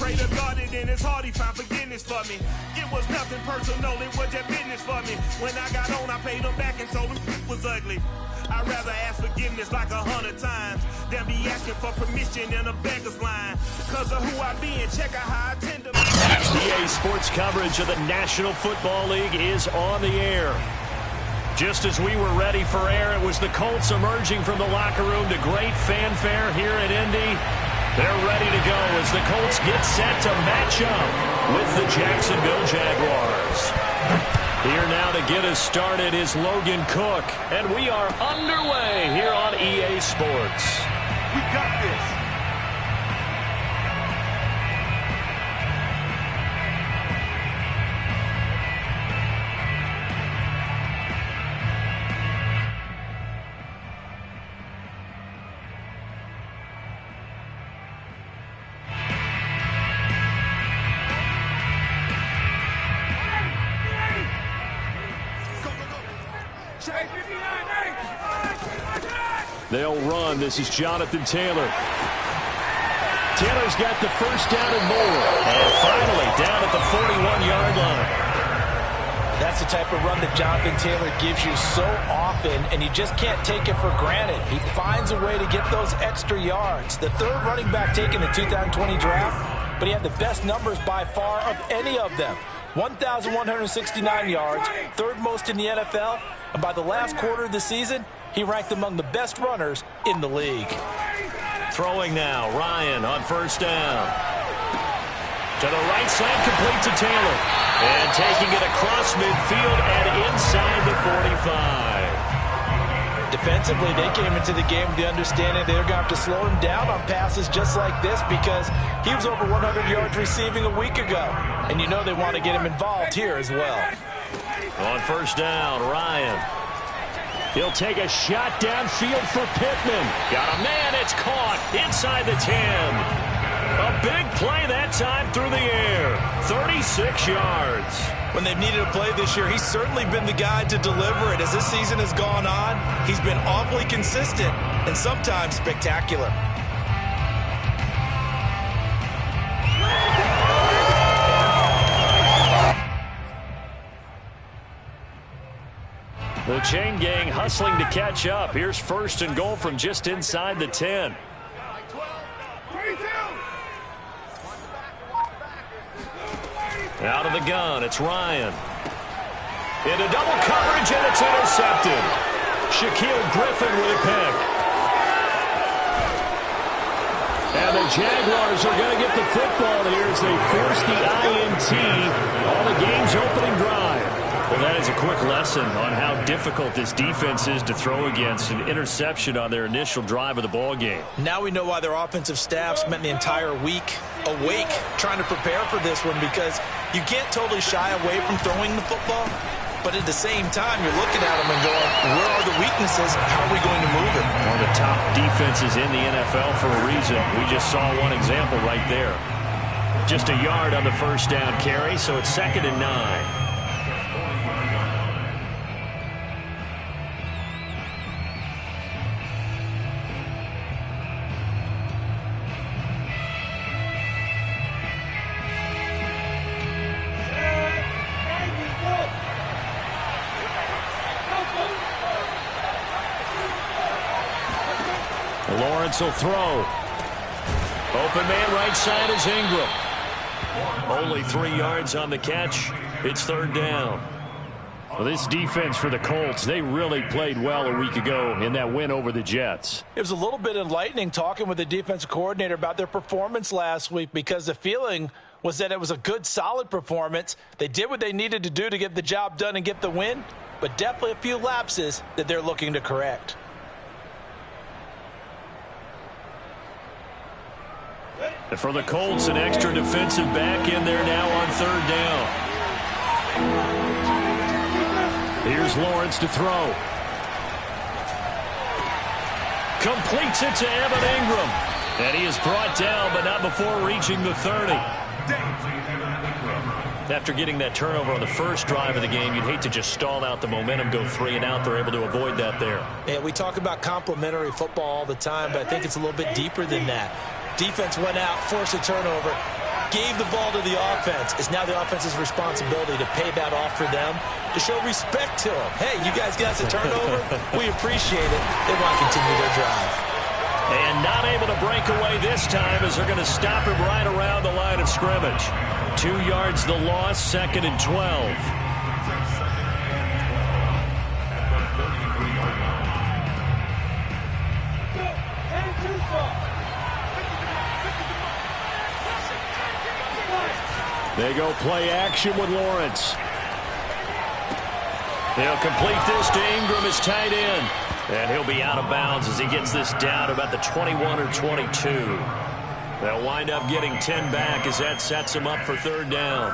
pray to God and in his heart he found forgiveness for me. It was nothing personal, it was just business for me. When I got on, I paid him back and told him was ugly. I'd rather ask forgiveness like 100 times than be asking for permission in a beggar's line. Cause of who I be and check out how I tend to. EA Sports coverage of the National Football League is on the air. Just as we were ready for air, it was the Colts emerging from the locker room to great fanfare here at Indy. They're ready to go as the Colts get set to match up with the Jacksonville Jaguars. Here now to get us started is Logan Cook, and we are underway here on EA Sports. We got this. They'll run. This is Jonathan Taylor. Taylor's got the first down and more. And finally down at the 41-yard line. That's the type of run that Jonathan Taylor gives you so often, and you just can't take it for granted. He finds a way to get those extra yards. The third running back taken in the 2020 draft, but he had the best numbers by far of any of them. 1,169 yards, third most in the NFL, and by the last quarter of the season, he ranked among the best runners in the league. Throwing now, Ryan on first down. To the right side, complete to Taylor. And taking it across midfield and inside the 45. Defensively, they came into the game with the understanding they're going to have to slow him down on passes just like this because he was over 100 yards receiving a week ago. And you know they want to get him involved here as well. On first down, Ryan. He'll take a shot downfield for Pittman. Got a man, it's caught inside the 10. A big play that time through the air. 36 yards. When they've needed a play this year, he's certainly been the guy to deliver it. As this season has gone on, he's been awfully consistent and sometimes spectacular. The chain gang hustling to catch up. Here's first and goal from just inside the 10. Out of the gun, it's Ryan. Into double coverage, and it's intercepted. Shaquille Griffin with a pick. And the Jaguars are going to get the football here as they force the INT on the game's opening drive. Well, that is a quick lesson on how difficult this defense is to throw against. An interception on their initial drive of the ball game. Now we know why their offensive staff spent the entire week awake trying to prepare for this one, because you can't totally shy away from throwing the football, but at the same time you're looking at them and going, where are the weaknesses? How are we going to move it? One of the top defenses in the NFL for a reason. We just saw one example right there. Just a yard on the first down carry, so it's 2nd and 9. Lawrence will throw. Open man right side is Ingram. Only 3 yards on the catch. It's 3rd down. Well, this defense for the Colts, they really played well a week ago in that win over the Jets. It was a little bit enlightening talking with the defensive coordinator about their performance last week, because the feeling was that it was a good, solid performance. They did what they needed to do to get the job done and get the win, but definitely a few lapses that they're looking to correct. And for the Colts, an extra defensive back in there now on 3rd down. Here's Lawrence to throw. Completes it to Evan Ingram. And he is brought down, but not before reaching the 30. After getting that turnover on the first drive of the game, you'd hate to just stall out the momentum, go 3 and out. They're able to avoid that there. Yeah, we talk about complementary football all the time, but I think it's a little bit deeper than that. Defense went out, forced a turnover. gave the ball to the offense. It's now the offense's responsibility to pay that off for them, to show respect to them. Hey, you guys got the turnover. We appreciate it. They want to continue their drive. And not able to break away this time as they're going to stop him right around the line of scrimmage. 2 yards the loss, 2nd and 12. They go play action with Lawrence. They'll complete this to Ingram, his tight end. And he'll be out of bounds as he gets this down to about the 21 or 22. They'll wind up getting 10 back as that sets him up for 3rd down.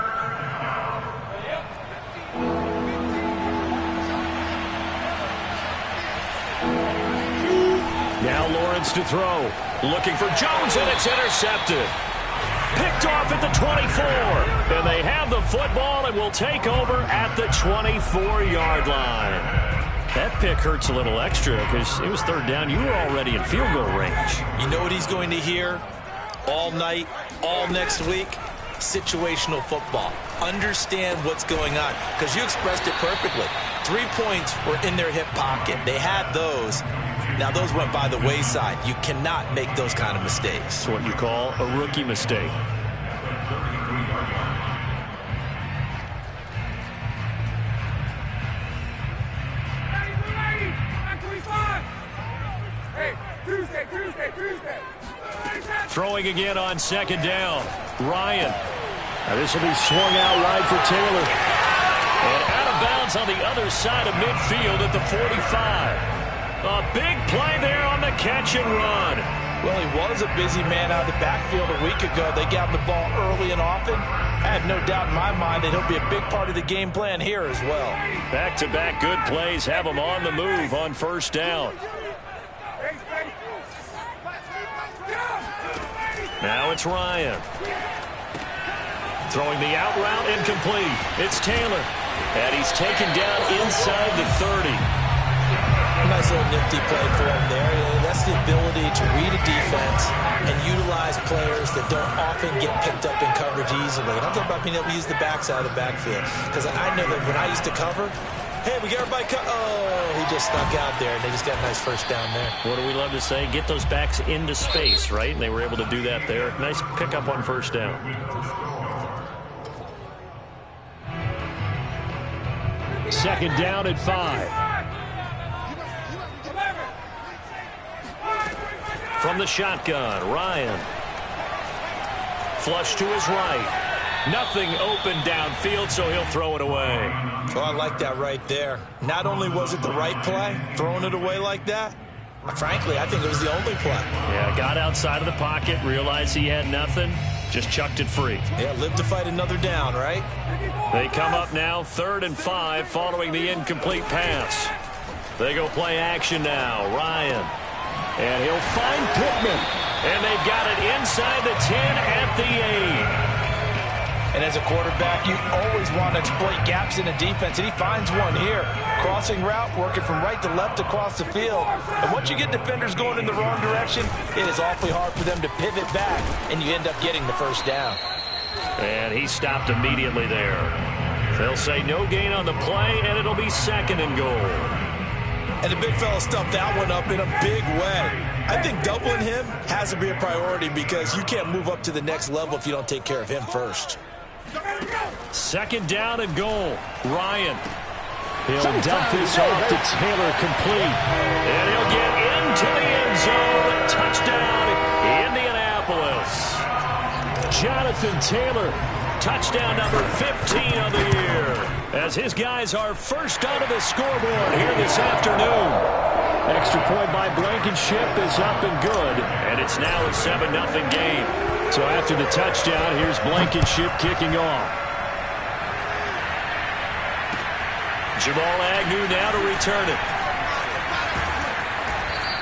Now Lawrence to throw. Looking for Jones, and it's intercepted. Picked off at the 24. And they have the football and will take over at the 24-yard line. That pick hurts a little extra because it was 3rd down. You were already in field goal range. You know what he's going to hear all night, all next week? Situational football. Understand what's going on, because you expressed it perfectly. 3 points were in their hip pocket. They had those. Now, those went by the wayside. You cannot make those kind of mistakes. It's what you call a rookie mistake. Throwing again on 2nd down. Ryan. Now this will be swung out wide for Taylor. And out of bounds on the other side of midfield at the 45. A big play there on the catch and run. Well, he was a busy man out of the backfield a week ago. They got him the ball early and often. I have no doubt in my mind that he'll be a big part of the game plan here as well. Back-to-back good plays have him on the move on 1st down. Now it's Ryan. Throwing the out route, incomplete. It's Taylor. And he's taken down inside the 30. Nice little nifty play for him there. That's the ability to read a defense and utilize players that don't often get picked up in coverage easily. And I'm talking about being able to use the backside of the backfield. Because I know that when I used to cover, hey, we got everybody oh, he just snuck out there, and they just got a nice 1st down there. What do we love to say? Get those backs into space, right? And they were able to do that there. Nice pickup on 1st down. Second down at 5. From the shotgun, Ryan. Flush to his right. Nothing open downfield, so he'll throw it away. Oh, I like that right there. Not only was it the right play, throwing it away like that, frankly, I think it was the only play. Yeah, got outside of the pocket, realized he had nothing, just chucked it free. Yeah, live to fight another down, right? They come up now 3rd and 5 following the incomplete pass. They go play action now. Ryan. And he'll find Pittman. And they've got it inside the 10 at the 8. And as a quarterback, you always want to exploit gaps in the defense, and he finds one here. Crossing route, working from right to left across the field. And once you get defenders going in the wrong direction, it is awfully hard for them to pivot back, and you end up getting the 1st down. And he stopped immediately there. They'll say no gain on the play, and it'll be 2nd and goal. And the big fella stuffed that one up in a big way. I think doubling him has to be a priority because you can't move up to the next level if you don't take care of him first. 2nd down and goal. Ryan. He'll dump this off to Taylor, complete. And he'll get into the end zone. Touchdown, Indianapolis. Jonathan Taylor, touchdown number 15 of the year, as his guys are first onto the scoreboard here this afternoon. Extra point by Blankenship is up and good, and it's now a 7-0 game. So after the touchdown, here's Blankenship kicking off. Jamal Agnew now to return it.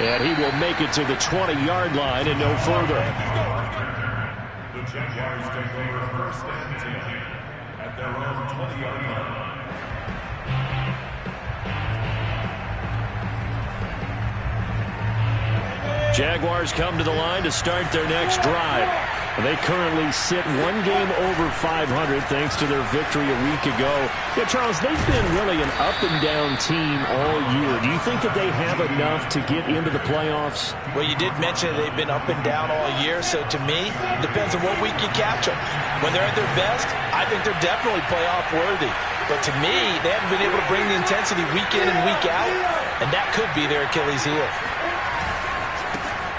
And he will make it to the 20-yard line and no further. The Jaguars take over 1st and 10 at their own 20-yard line. Jaguars come to the line to start their next drive. They currently sit one game over 500 thanks to their victory a week ago. Yeah, Charles, they've been really an up-and-down team all year. Do you think that they have enough to get into the playoffs? Well, you did mention they've been up and down all year, so to me, it depends on what week you catch them. When they're at their best, I think they're definitely playoff-worthy. But to me, they haven't been able to bring the intensity week in and week out, and that could be their Achilles heel.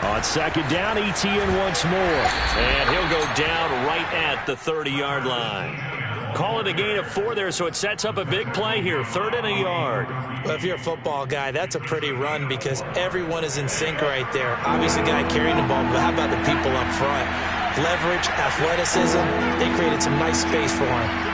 On second down, Etienne once more. And he'll go down right at the 30-yard line. Call it a gain of 4 there, so it sets up a big play here. 3rd and a yard. Well, if you're a football guy, that's a pretty run because everyone is in sync right there. Obviously, the guy carrying the ball, but how about the people up front? Leverage, athleticism, they created some nice space for him.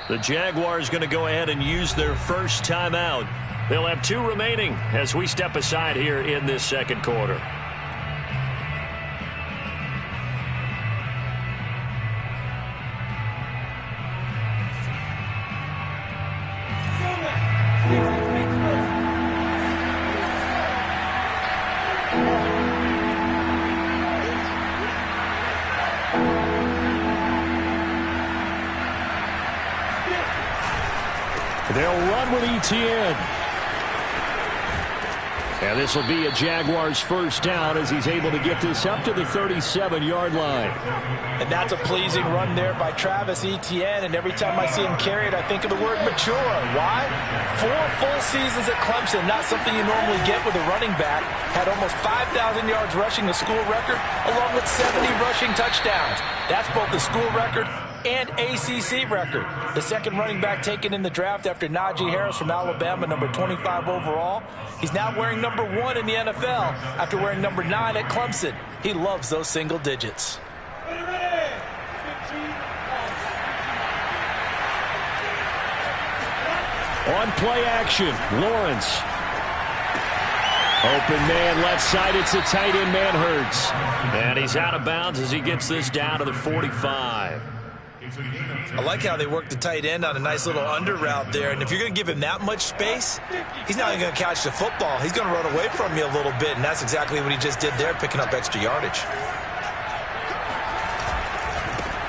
The Jaguars going to go ahead and use their first timeout. They'll have 2 remaining as we step aside here in this second quarter. They'll run with Etienne. And this will be a Jaguars first down as he's able to get this up to the 37-yard line. And that's a pleasing run there by Travis Etienne. And every time I see him carry it, I think of the word mature. Why? 4 full seasons at Clemson, not something you normally get with a running back. Had almost 5,000 yards rushing, the school record, along with 70 rushing touchdowns. That's both the school record and ACC record. The second running back taken in the draft after Najee Harris from Alabama, number 25 overall. He's now wearing number 1 in the NFL after wearing number 9 at Clemson. He loves those single digits. On play action, Lawrence. Open man left side. It's a tight end, man Hurts. And he's out of bounds as he gets this down to the 45. I like how they work the tight end on a nice little under route there. And if you're going to give him that much space, he's not even going to catch the football. He's going to run away from you a little bit, and that's exactly what he just did there, picking up extra yardage.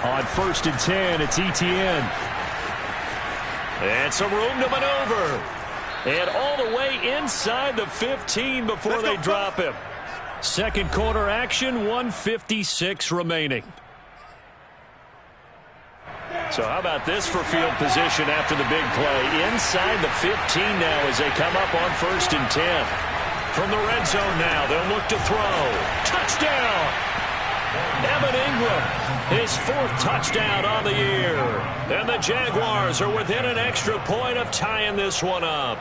On 1st and 10, it's Etienne. And some room to maneuver. And all the way inside the 15 before they drop him. Second quarter action, 1:56 remaining. So how about this for field position after the big play? Inside the 15 now as they come up on 1st and 10. From the red zone now, they'll look to throw. Touchdown! Evan Ingram, his 4th touchdown on the year. And the Jaguars are within an extra point of tying this one up.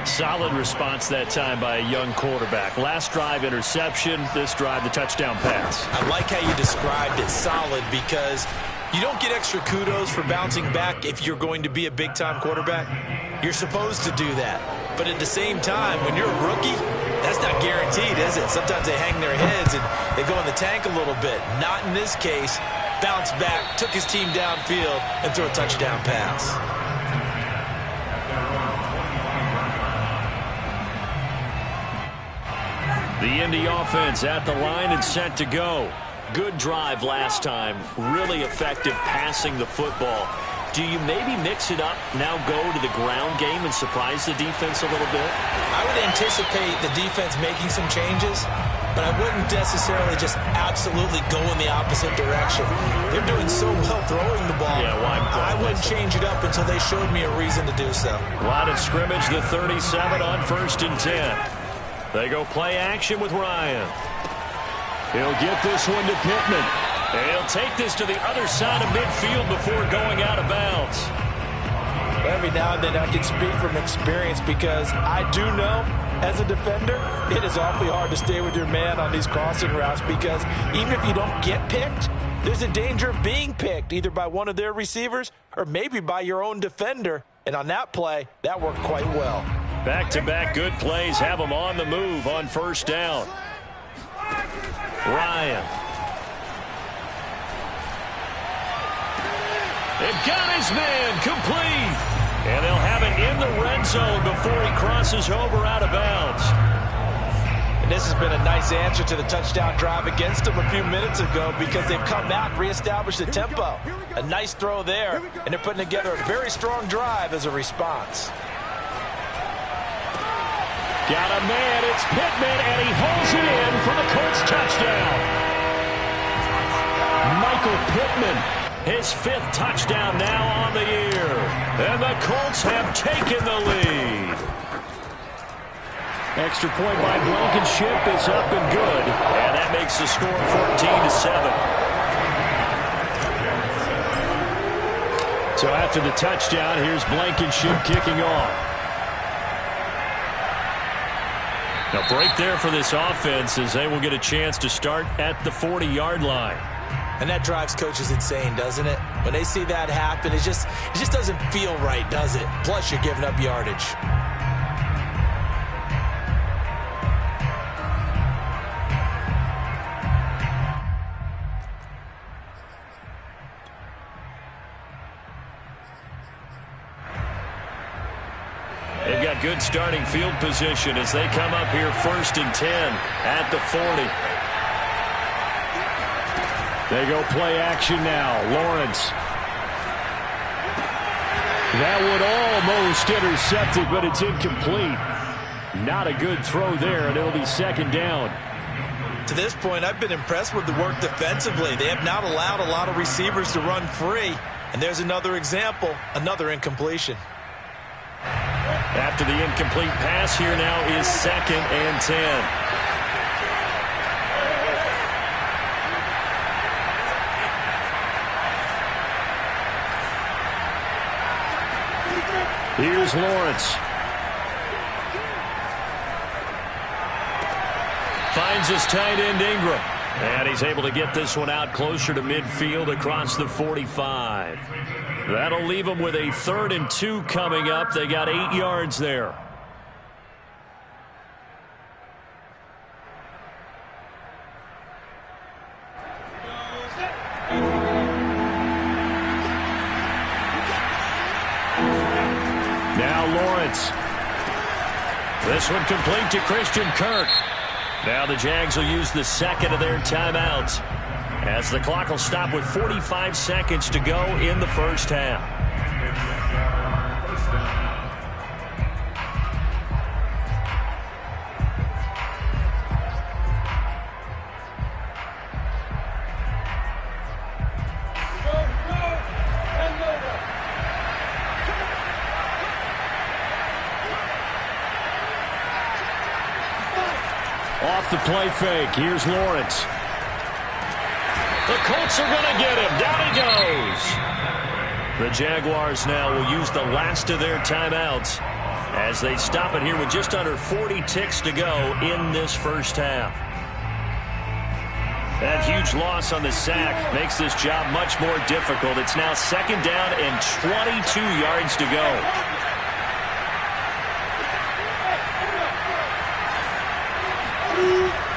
Solid response that time by a young quarterback. Last drive, interception. This drive, the touchdown pass. I like how you described it, solid, because you don't get extra kudos for bouncing back if you're going to be a big-time quarterback. You're supposed to do that. But at the same time, when you're a rookie, that's not guaranteed, is it? Sometimes they hang their heads and they go in the tank a little bit. Not in this case. Bounce back, took his team downfield, and threw a touchdown pass. The Indy offense at the line and set to go. Good drive last time. Really effective passing the football. Do you maybe mix it up, now go to the ground game and surprise the defense a little bit? I would anticipate the defense making some changes, but I wouldn't necessarily just absolutely go in the opposite direction. They're doing so well throwing the ball. Yeah, well, I wouldn't change it up until they showed me a reason to do so. Line of scrimmage, the 37 on 1st and 10. They go play action with Ryan. He'll get this one to Pittman. And he'll take this to the other side of midfield before going out of bounds. Every now and then I can speak from experience because I do know as a defender, it is awfully hard to stay with your man on these crossing routes because even if you don't get picked, there's a danger of being picked either by one of their receivers or maybe by your own defender. And on that play, that worked quite well. Back-to-back good plays have them on the move on 1st down. Ryan. They've got his man complete. And they'll have it in the red zone before he crosses over out of bounds. And this has been a nice answer to the touchdown drive against them a few minutes ago because they've come out and reestablished the tempo. A nice throw there, and they're putting together a very strong drive as a response. Got a man, it's Pittman, and he holds it in for the Colts touchdown. Michael Pittman, his 5th touchdown now on the year. And the Colts have taken the lead. Extra point by Blankenship is up and good. And that makes the score 14-7. So after the touchdown, here's Blankenship kicking off. A break there for this offense as they will get a chance to start at the 40-yard line. And that drives coaches insane, doesn't it? When they see that happen, it just doesn't feel right, does it? Plus, you're giving up yardage. They've got good starting field position as they come up here 1st and 10 at the 40. They go play action now. Lawrence. That would almost intercept it, but it's incomplete. Not a good throw there, and it'll be 2nd down. To this point, I've been impressed with the work defensively. They have not allowed a lot of receivers to run free. And there's another example, another incompletion. After the incomplete pass, here now is 2nd and 10. Here's Lawrence. Finds his tight end Ingram. And he's able to get this one out closer to midfield across the 45. That'll leave him with a 3rd and 2 coming up. They got 8 yards there. Now Lawrence. This one complete to Christian Kirk. Now the Jags will use the 2nd of their timeouts as the clock will stop with 45 seconds to go in the 1st half. Off the play fake. Here's Lawrence. The Colts are going to get him. Down he goes. The Jaguars now will use the last of their timeouts as they stop it here with just under 40 ticks to go in this 1st half. That huge loss on the sack makes this job much more difficult. It's now 2nd down and 22 yards to go.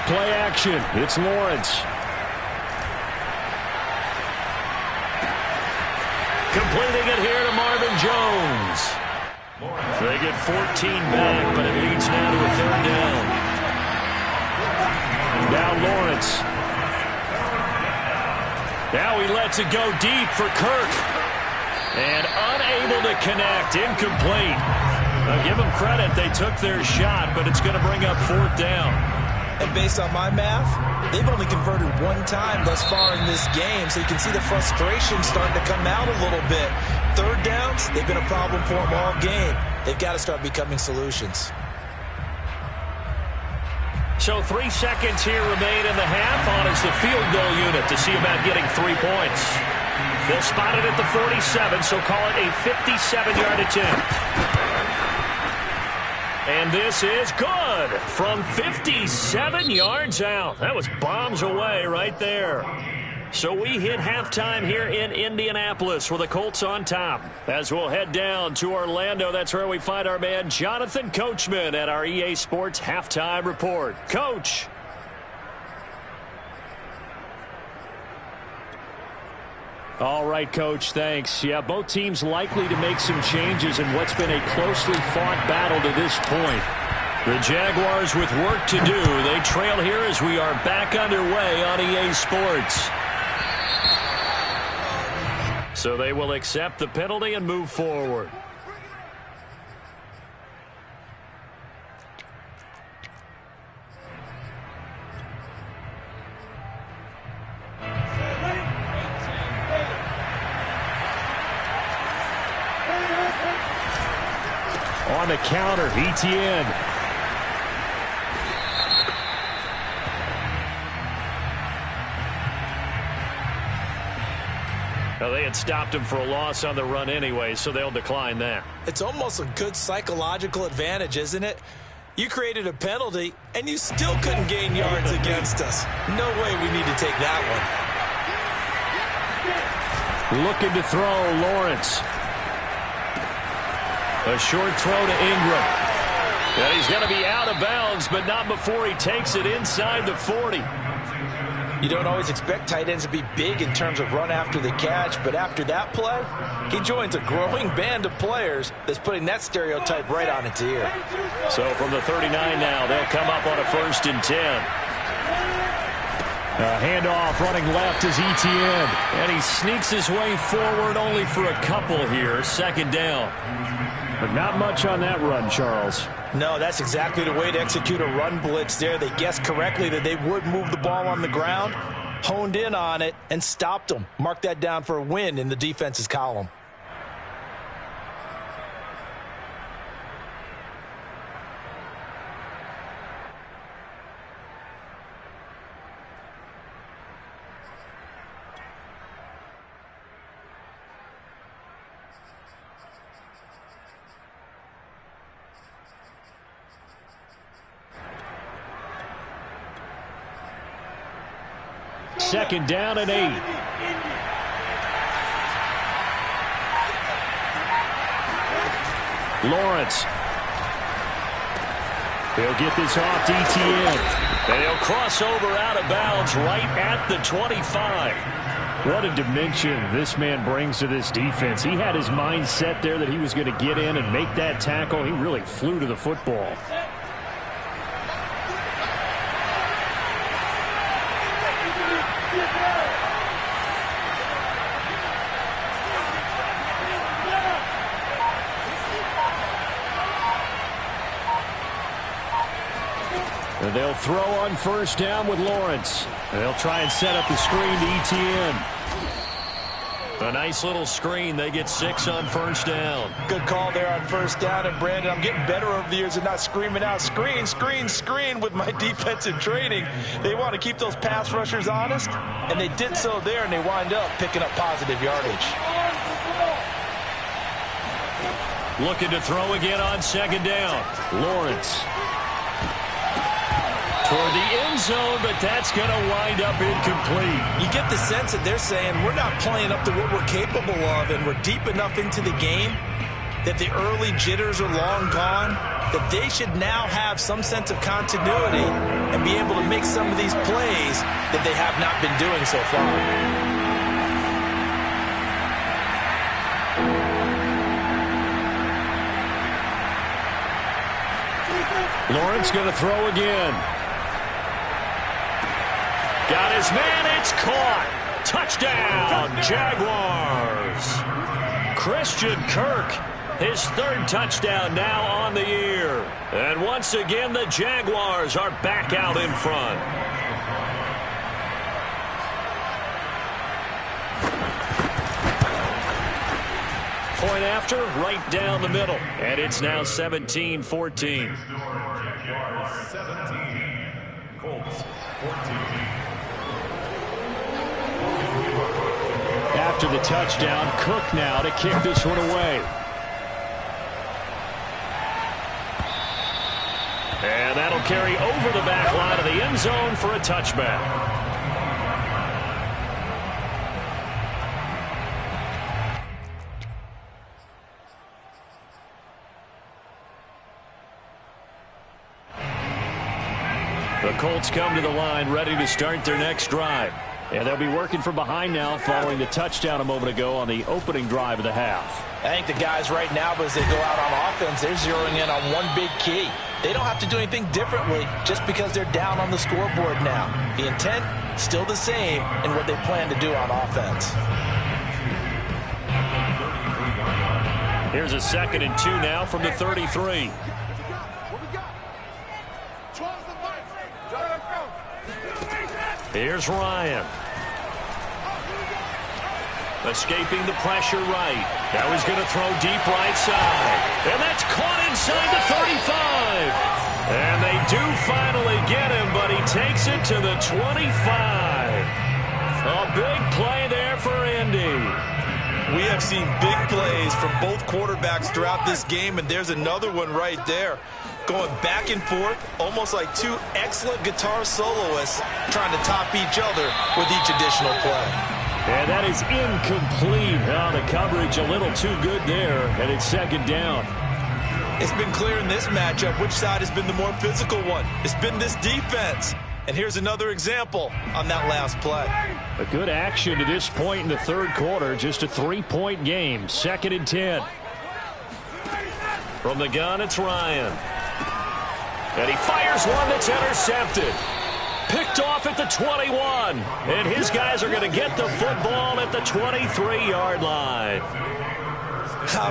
Play action. It's Lawrence. Completing it here to Marvin Jones. They get 14 back, but it leads now to a 3rd down. Now Lawrence. Now he lets it go deep for Kirk. And unable to connect. Incomplete. Now give them credit. They took their shot, but it's going to bring up 4th down. And based on my math, they've only converted 1 time thus far in this game, so you can see the frustration starting to come out a little bit. 3rd downs, they've been a problem for them all game. They've got to start becoming solutions. So 3 seconds here remain in the half on as the field goal unit to see about getting 3 points. They'll spot it at the 47, so call it a 57-yard attempt. And this is good from 57 yards out. That was bombs away right there. So we hit halftime here in Indianapolis with the Colts on top. As we'll head down to Orlando, that's where we find our man Jonathan Coachman at our EA Sports Halftime Report. Coach. All right, Coach, thanks. Yeah, both teams likely to make some changes in what's been a closely fought battle to this point. The Jaguars with work to do. They trail here as we are back underway on EA Sports. So they will accept the penalty and move forward. On the counter, Etienne. Well, they had stopped him for a loss on the run anyway, so they'll decline that. It's almost a good psychological advantage, isn't it? You created a penalty, and you still couldn't gain yards against us. No way we need to take that one. Looking to throw, Lawrence. A short throw to Ingram. And he's going to be out of bounds, but not before he takes it inside the 40. You don't always expect tight ends to be big in terms of run after the catch, but after that play, he joins a growing band of players that's putting that stereotype right on its ear. So from the 39 now, they'll come up on a 1st and 10. A handoff running left is Etienne. And he sneaks his way forward only for a couple here. 2nd down. But not much on that run, Charles. No, that's exactly the way to execute a run blitz there. They guessed correctly that they would move the ball on the ground, honed in on it, and stopped them. Mark that down for a win in the defense's column. Second down and 8. Lawrence. He'll get this off to Etienne. And he'll cross over out of bounds right at the 25. What a dimension this man brings to this defense. He had his mind set there that he was going to get in and make that tackle. He really flew to the football. And they'll throw on 1st down with Lawrence. And they'll try and set up the screen to Etienne. A nice little screen. They get 6 on 1st down. Good call there on 1st down. And, Brandon, I'm getting better over the years and not screaming out, screen, screen, screen with my defensive training. They want to keep those pass rushers honest, and they did so there, and they wind up picking up positive yardage. Looking to throw again on 2nd down. Lawrence. Toward the end zone, but that's going to wind up incomplete. You get the sense that they're saying we're not playing up to what we're capable of, and we're deep enough into the game that the early jitters are long gone, that they should now have some sense of continuity and be able to make some of these plays that they have not been doing so far. Lawrence going to throw again. Got his man, it's caught. Touchdown, Jaguars. Christian Kirk, his 3rd touchdown now on the year. And once again, the Jaguars are back out in front. Point after, right down the middle. And it's now 17-14. Jaguars 17, Colts 14. After the touchdown, Cook now to kick this one away. And that'll carry over the back line of the end zone for a touchback. The Colts come to the line ready to start their next drive. And they'll be working from behind now following the touchdown a moment ago on the opening drive of the half. I think the guys right now, as they go out on offense, they're zeroing in on one big key. They don't have to do anything differently just because they're down on the scoreboard now. The intent, still the same in what they plan to do on offense. Here's a 2nd and 2 now from the 33. Here's Ryan. Escaping the pressure right. That was going to throw deep right side. And that's caught inside the 35. And they do finally get him, but he takes it to the 25. A big play there for Indy. We have seen big plays from both quarterbacks throughout this game, and there's another one right there. Going back and forth, almost like two excellent guitar soloists trying to top each other with each additional play. And that is incomplete. Oh, the coverage a little too good there, and it's 2nd down. It's been clear in this matchup which side has been the more physical one. It's been this defense. And here's another example on that last play. A good action to this point in the 3rd quarter. Just a 3-point game. 2nd and 10. From the gun, it's Ryan. And he fires one that's intercepted. Picked off at the 21. And his guys are going to get the football at the 23-yard line.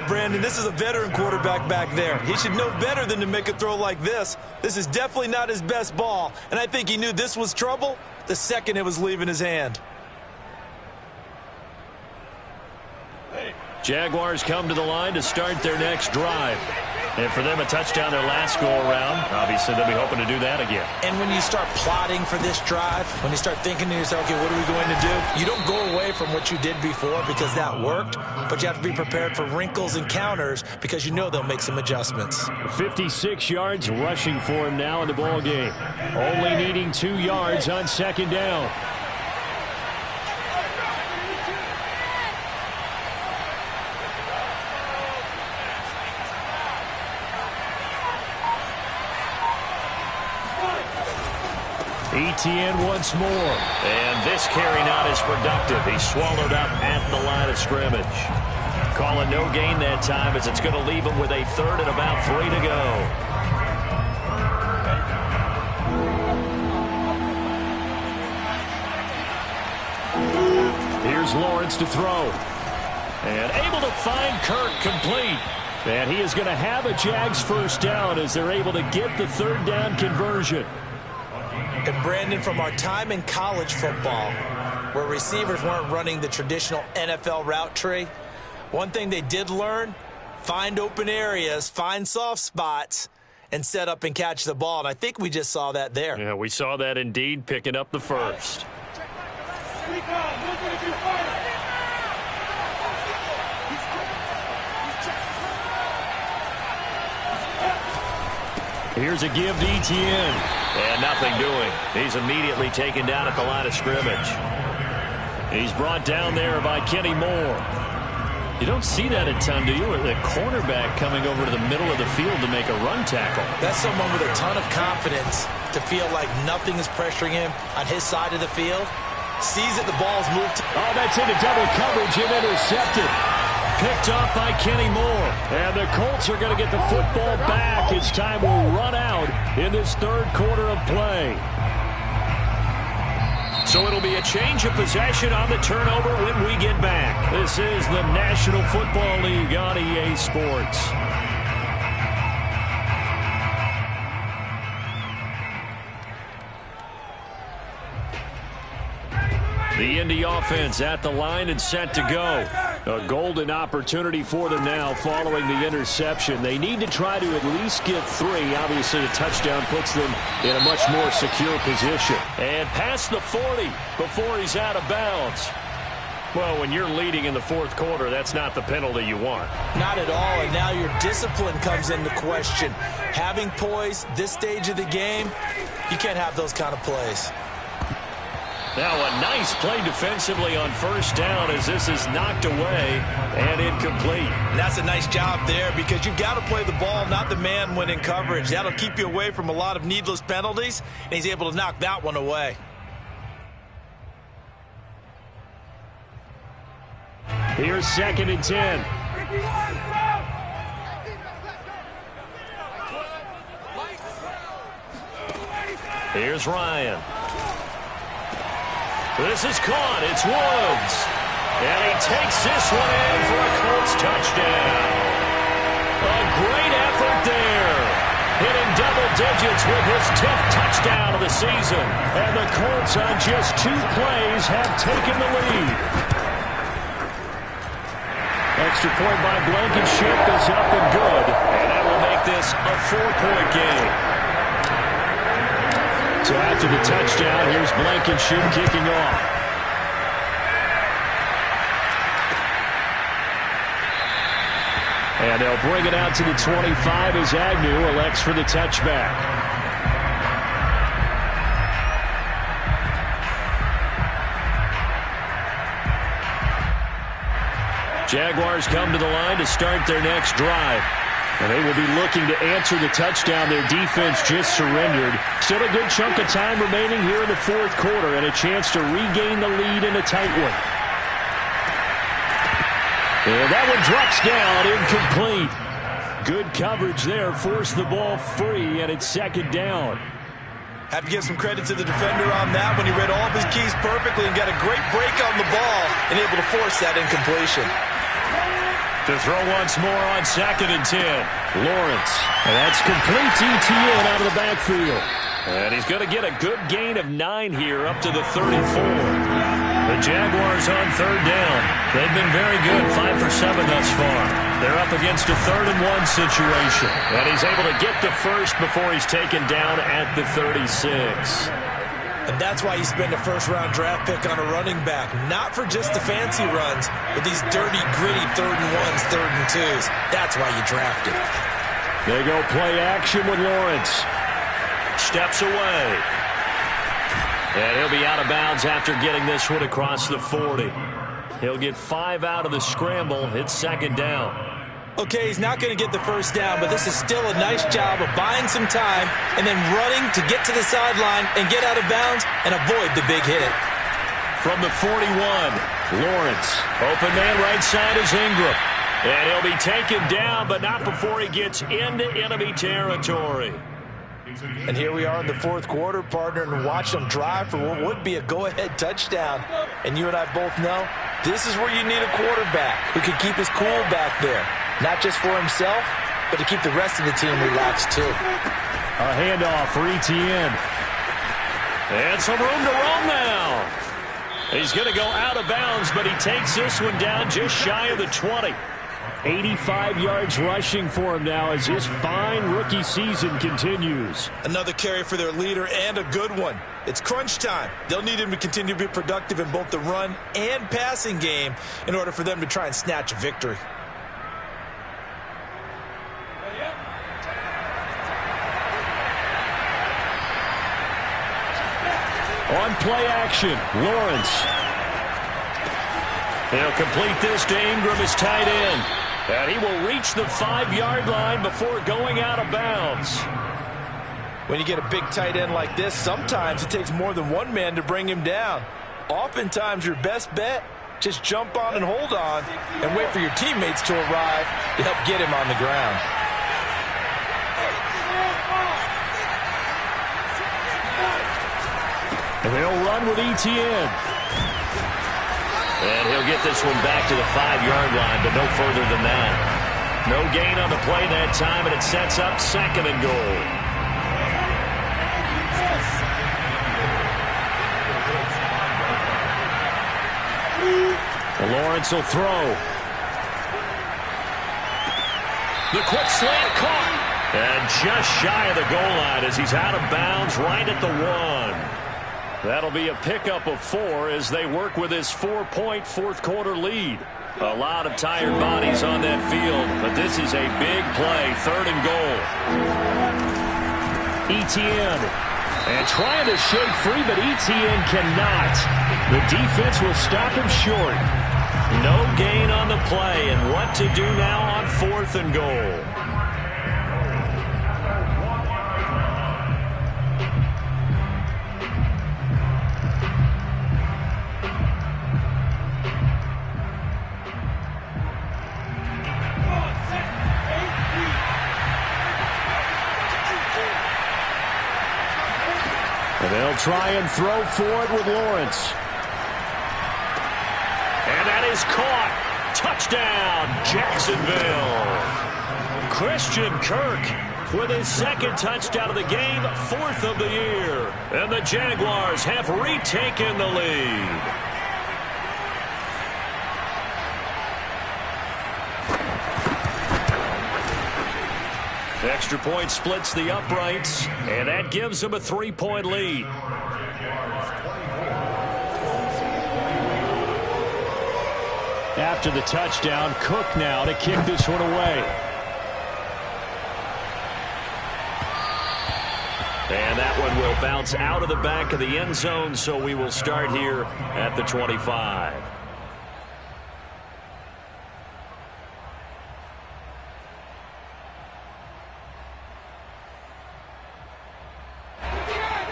Brandon, this is a veteran quarterback back there. He should know better than to make a throw like this. This is definitely not his best ball. And I think he knew this was trouble the second it was leaving his hand. Jaguars come to the line to start their next drive. And for them, a touchdown their last go-around. Obviously, they'll be hoping to do that again. And when you start plotting for this drive, when you start thinking to yourself, okay, what are we going to do? You don't go away from what you did before because that worked, but you have to be prepared for wrinkles and counters because you know they'll make some adjustments. 56 yards rushing for him now in the ball game. Only needing 2 yards on 2nd down. Etienne once more. And this carry not as productive. He's swallowed up at the line of scrimmage. Calling no gain that time as it's going to leave him with a 3rd and about 3 to go. Here's Lawrence to throw. And able to find Kirk complete. And he is going to have a Jags 1st down as they're able to get the 3rd down conversion. And Brandon, from our time in college football, where receivers weren't running the traditional NFL route tree, one thing they did learn, find open areas, find soft spots, and set up and catch the ball. And I think we just saw that there. Yeah, we saw that indeed, picking up the 1st. Here's a give to Etienne. And nothing doing. He's immediately taken down at the line of scrimmage. He's brought down there by Kenny Moore. You don't see that a ton, do you? The cornerback coming over to the middle of the field to make a run tackle. That's someone with a ton of confidence to feel like nothing is pressuring him on his side of the field. Sees that the ball's moved. Oh, that's into double coverage and intercepted. Picked off by Kenny Moore. And the Colts are going to get the football back as time will run out in this 3rd quarter of play. So it'll be a change of possession on the turnover when we get back. This is the National Football League on EA Sports. The Indy offense at the line and set to go. A golden opportunity for them now following the interception. They need to try to at least get 3. Obviously, a touchdown puts them in a much more secure position. And past the 40 before he's out of bounds. Well, when you're leading in the 4th quarter, that's not the penalty you want. Not at all, and now your discipline comes into question. Having poise this stage of the game, you can't have those kind of plays. Now a nice play defensively on 1st down as this is knocked away and incomplete. And that's a nice job there because you've got to play the ball, not the man when in coverage. That'll keep you away from a lot of needless penalties, and he's able to knock that one away. Here's 2nd and 10. Here's Ryan. This is caught. It's Woods. And he takes this one in for a Colts touchdown. A great effort there. Hitting double digits with his 10th touchdown of the season. And the Colts on just 2 plays have taken the lead. Extra point by Blankenship is up and good. And that will make this a 4-point game. So after the touchdown, here's Blankenship kicking off. And they'll bring it out to the 25 as Agnew elects for the touchback. Jaguars come to the line to start their next drive. And they will be looking to answer the touchdown their defense just surrendered. Still a good chunk of time remaining here in the 4th quarter and a chance to regain the lead in a tight one. And that one drops down, incomplete. Good coverage there, forced the ball free, and it's 2nd down. Have to give some credit to the defender on that when he read all of his keys perfectly and got a great break on the ball and able to force that incompletion. To throw once more on 2nd and 10. Lawrence. And that's complete ETN out of the backfield. And he's going to get a good gain of 9 here up to the 34. The Jaguars on 3rd down. They've been very good, 5 for 7 thus far. They're up against a 3rd and 1 situation. And he's able to get the first before he's taken down at the 36. And that's why you spend a first-round draft pick on a running back. Not for just the fancy runs, but these dirty, gritty 3rd and 1s, 3rd and 2s. That's why you draft it. They go play action with Lawrence. Steps away. And he'll be out of bounds after getting this one across the 40. He'll get 5 out of the scramble. It's 2nd down. Okay, he's not going to get the first down, but this is still a nice job of buying some time and then running to get to the sideline and get out of bounds and avoid the big hit. From the 41, Lawrence. Open man right side is Ingram. And he'll be taken down, but not before he gets into enemy territory. And here we are in the 4th quarter, partner, and watch them drive for what would be a go-ahead touchdown. And you and I both know this is where you need a quarterback who can keep his cool back there. Not just for himself, but to keep the rest of the team relaxed, too. A handoff for ETN. And some room to roam now. He's going to go out of bounds, but he takes this one down just shy of the 20. 85 yards rushing for him now as his fine rookie season continues. Another carry for their leader and a good one. It's crunch time. They'll need him to continue to be productive in both the run and passing game in order for them to try and snatch a victory. On play action, Lawrence. He'll complete this to Ingram as tight end. And he will reach the 5-yard line before going out of bounds. When you get a big tight end like this, sometimes it takes more than one man to bring him down. Oftentimes, your best bet, just jump on and hold on and wait for your teammates to arrive to help get him on the ground. And they'll run with ETN. And he'll get this one back to the 5-yard line, but no further than that. No gain on the play that time, and it sets up 2nd and goal. Lawrence will throw. The quick slant caught. And just shy of the goal line as he's out of bounds right at the 1. That'll be a pickup of 4 as they work with his 4-point 4th quarter lead. A lot of tired bodies on that field, but this is a big play, 3rd and goal. ETN. And trying to shake free, but ETN cannot. The defense will stop him short. No gain on the play, and what to do now on 4th and goal. They'll try and throw for it with Lawrence. And that is caught. Touchdown, Jacksonville. Christian Kirk with his second touchdown of the game, 4th of the year. And the Jaguars have retaken the lead. Extra point splits the uprights, and that gives them a 3-point lead. After the touchdown, Cook now to kick this one away. And that one will bounce out of the back of the end zone, so we will start here at the 25.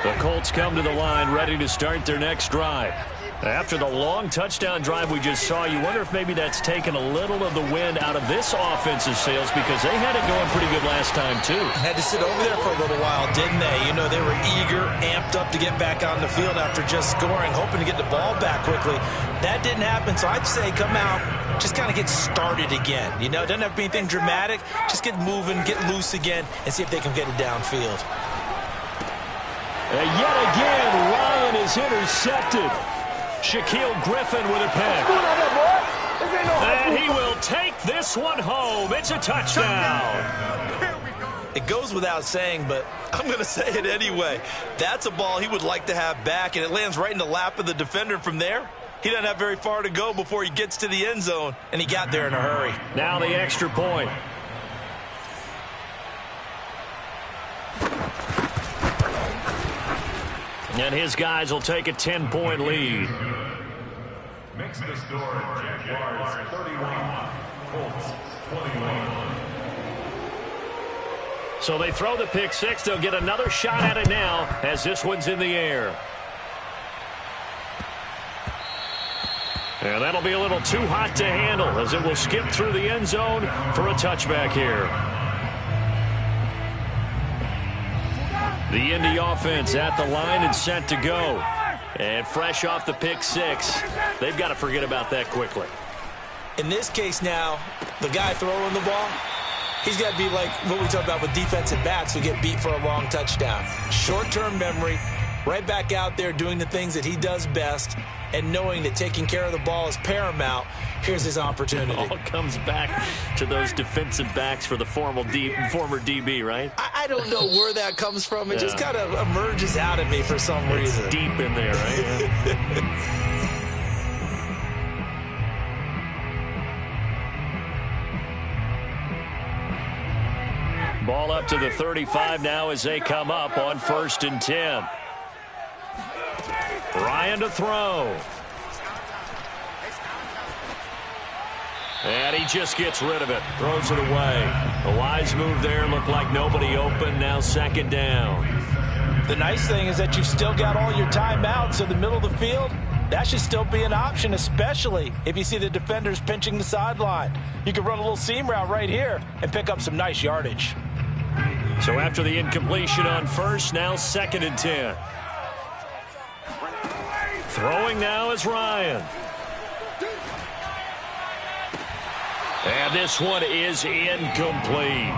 The Colts come to the line ready to start their next drive. After the long touchdown drive we just saw, you wonder if maybe that's taken a little of the wind out of this offensive sails, because they had it going pretty good last time too. Had to sit over there for a little while, didn't they? You know, they were eager, amped up to get back on the field after just scoring, hoping to get the ball back quickly. That didn't happen, so I'd say come out, just kind of get started again. You know, it doesn't have to be anything dramatic. Just get moving, get loose again, and see if they can get it downfield. And yet again, Ryan is intercepted. Shaquille Griffin with a pick. And he will take this one home. It's a touchdown. It goes without saying, but I'm going to say it anyway. That's a ball he would like to have back, and it lands right in the lap of the defender from there. He doesn't have very far to go before he gets to the end zone, and he got there in a hurry. Now the extra point. And his guys will take a 10-point lead. Makes the score Jaguars 31, Colts 21. So they throw the pick six. They'll get another shot at it now as this one's in the air. And that'll be a little too hot to handle as it will skip through the end zone for a touchback here. The Indy offense at the line and set to go. And fresh off the pick six, they've got to forget about that quickly. In this case now, the guy throwing the ball, he's got to be like what we talk about with defensive backs who get beat for a long touchdown. Short-term memory, right back out there doing the things that he does best, and knowing that taking care of the ball is paramount. Here's his opportunity. It all comes back to those defensive backs for the former DB, right? I don't know where that comes from. It just kind of emerges out of me for some reason. It's deep in there, right? Ball up to the 35 now as they come up on 1st and 10. Ryan to throw. And he just gets rid of it. Throws it away. A wise move there. Looked like nobody open. Now 2nd down. The nice thing is that you've still got all your timeouts in the middle of the field. That should still be an option, especially if you see the defenders pinching the sideline. You can run a little seam route right here and pick up some nice yardage. So after the incompletion on 1st, now 2nd and 10. Throwing now is Ryan. And this one is incomplete.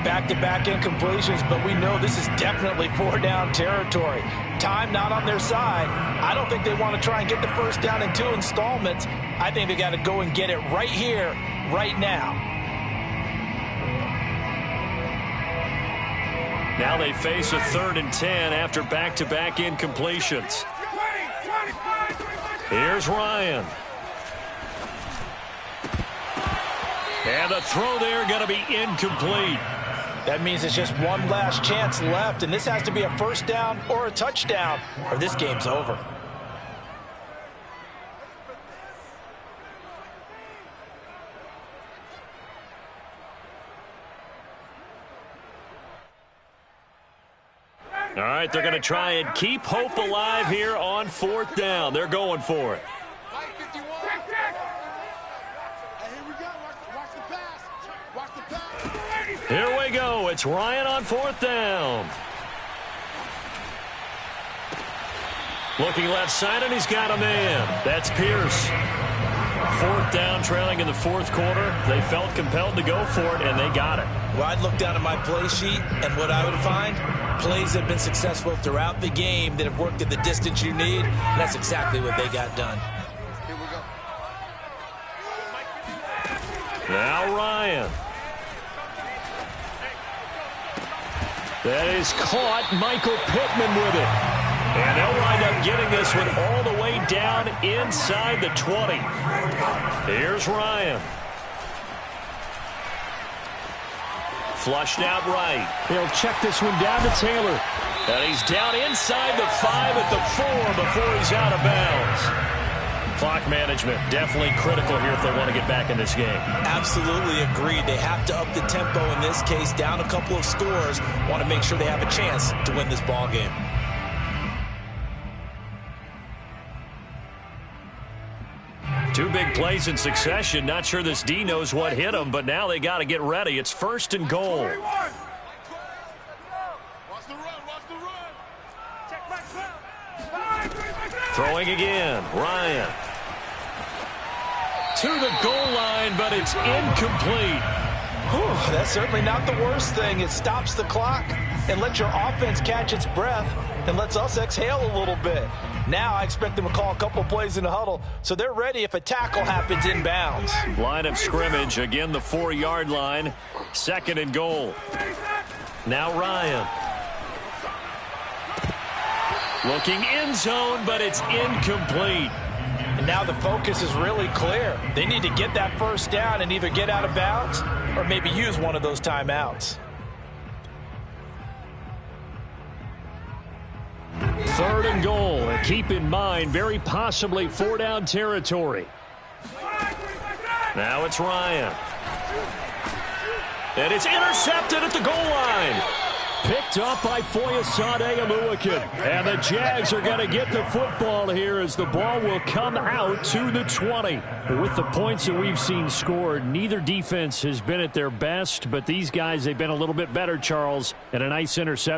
Back-to-back incompletions, but we know this is definitely 4-down territory. Time not on their side. I don't think they want to try and get the 1st down in 2 installments. I think they got to go and get it right here, right now. Now they face a 3rd and 10 after back-to-back incompletions. Here's Ryan. And the throw there going to be incomplete. That means it's just one last chance left, and this has to be a 1st down or a touchdown, or this game's over. All right, they're going to try and keep hope alive here on 4th down. They're going for it. Here we go. It's Ryan on 4th down. Looking left side, and he's got a man. That's Pierce. 4th down, trailing in the 4th quarter. They felt compelled to go for it, and they got it. Well, I'd look down at my play sheet, and what I would find, plays have been successful throughout the game that have worked at the distance you need, and that's exactly what they got done. Now Ryan. That is caught. Michael Pittman with it. And they'll wind up getting this one all the way down inside the 20. Here's Ryan. Flushed out right. He'll check this one down to Taylor. And he's down inside the 5 at the 4 before he's out of bounds. Clock management definitely critical here if they want to get back in this game. Absolutely agreed. They have to up the tempo in this case, down a couple of scores. Want to make sure they have a chance to win this ball game. Two big plays in succession. Not sure this D knows what hit him, but now they got to get ready. It's 1st and goal. Throwing again. Ryan. To the goal line, but it's incomplete. Whew, that's certainly not the worst thing. It stops the clock and lets your offense catch its breath and lets us exhale a little bit. Now I expect them to call a couple plays in the huddle, so they're ready if a tackle happens inbounds. Line of scrimmage, again the 4-yard line. 2nd and goal. Now Ryan. Looking end zone, but it's incomplete. And now the focus is really clear. They need to get that 1st down and either get out of bounds or maybe use one of those timeouts. 3rd and goal. And keep in mind, very possibly 4-down territory. Now it's Ryan. And it's intercepted at the goal line. Picked up by Foyesade Wk. And the Jags are going to get the football here as the ball will come out to the 20. With the points that we've seen scored, neither defense has been at their best, but these guys, they've been a little bit better, Charles, and a nice interception.